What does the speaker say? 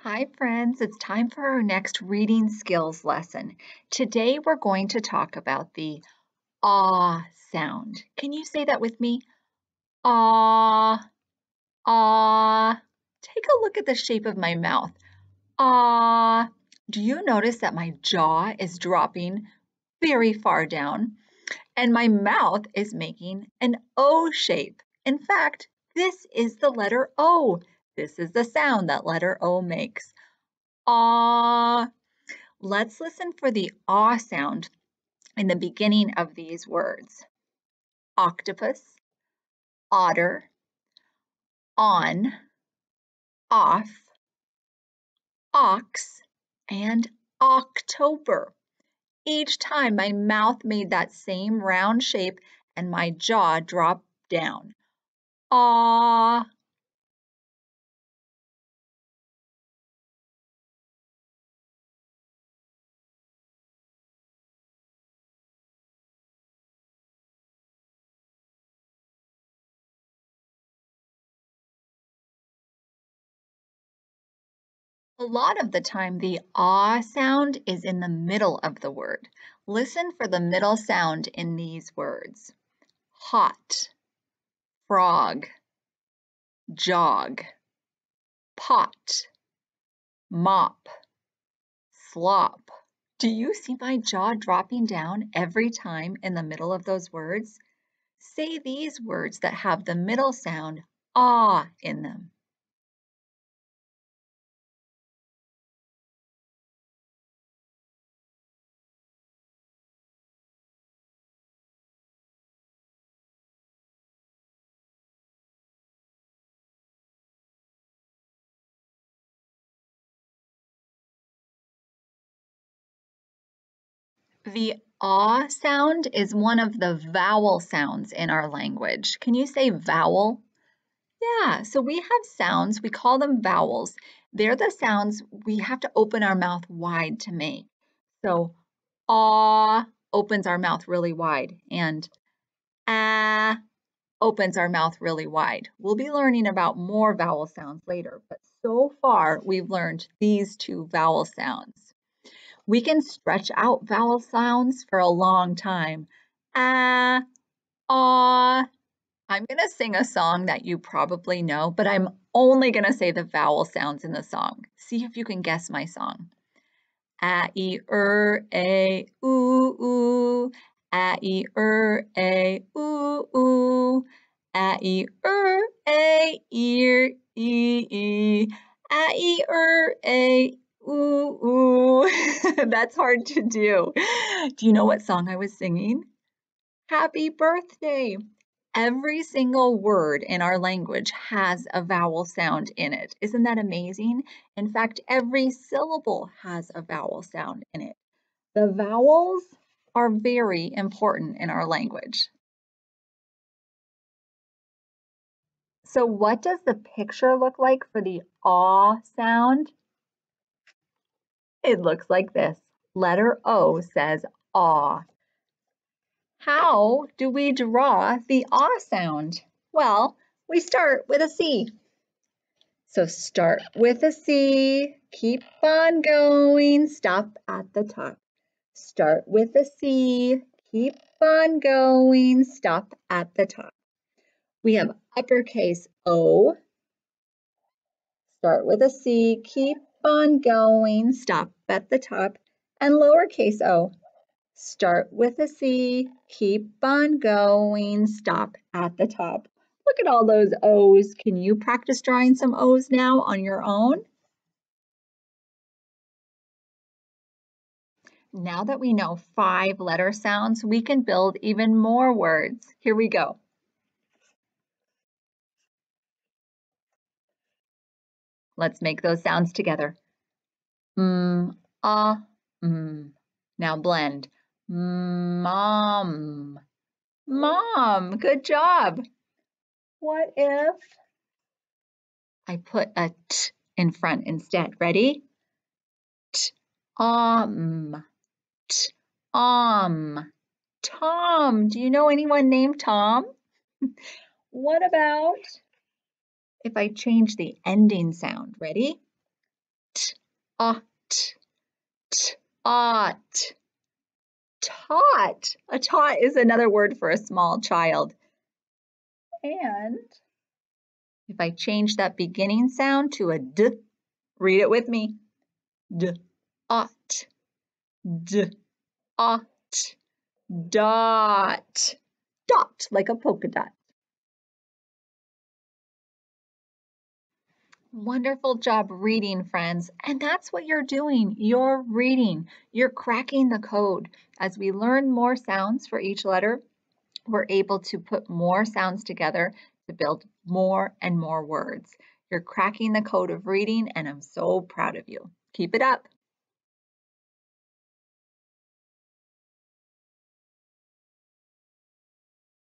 Hi friends, it's time for our next reading skills lesson. Today we're going to talk about the ah sound. Can you say that with me? Ah, ah. Take a look at the shape of my mouth. Ah. Do you notice that my jaw is dropping very far down and my mouth is making an O shape? In fact, this is the letter O. This is the sound that letter O makes. Ah. Let's listen for the ah sound in the beginning of these words. Octopus, otter, on, off, ox, and October. Each time my mouth made that same round shape and my jaw dropped down. Ah. A lot of the time, the ah sound is in the middle of the word. Listen for the middle sound in these words. Hot, frog, jog, pot, mop, slop. Do you see my jaw dropping down every time in the middle of those words? Say these words that have the middle sound ah in them. The ah sound is one of the vowel sounds in our language. Can you say vowel? Yeah, so we have sounds, we call them vowels. They're the sounds we have to open our mouth wide to make. So ah opens our mouth really wide and ah opens our mouth really wide. We'll be learning about more vowel sounds later, but so far we've learned these two vowel sounds. We can stretch out vowel sounds for a long time. Ah, ah. I'm going to sing a song that you probably know, but I'm only going to say the vowel sounds in the song. See if you can guess my song. A, E, A, ooh, ooh. A, E, A, ooh, ooh. A, E, A, ear, E. A, E, A, ooh, ooh. That's hard to do. Do you know what song I was singing? Happy birthday. Every single word in our language has a vowel sound in it. Isn't that amazing? In fact, every syllable has a vowel sound in it. The vowels are very important in our language. So what does the picture look like for the ah sound? It looks like this. Letter O says ah. How do we draw the ah sound? Well, we start with a C. So start with a C, keep on going, stop at the top. Start with a C, keep on going, stop at the top. We have uppercase O. Start with a C, keep on going, stop at the top. And lowercase o. Start with a C, keep on going, stop at the top. Look at all those O's. Can you practice drawing some O's now on your own? Now that we know 5 letter sounds, we can build even more words. Here we go. Let's make those sounds together. Ah, Now blend. Mom. Mom, good job. What if I put a t in front instead? Ready? T, t, Tom. Do you know anyone named Tom? What about if I change the ending sound? Ready? ot, ot. Tot. A tot is another word for a small child. And if I change that beginning sound to a d, read it with me. D, ot, d, ot, dot. Dot, like a polka dot. Wonderful job reading, friends. And that's what you're doing. You're reading. You're cracking the code. As we learn more sounds for each letter, we're able to put more sounds together to build more and more words. You're cracking the code of reading, and I'm so proud of you. Keep it up.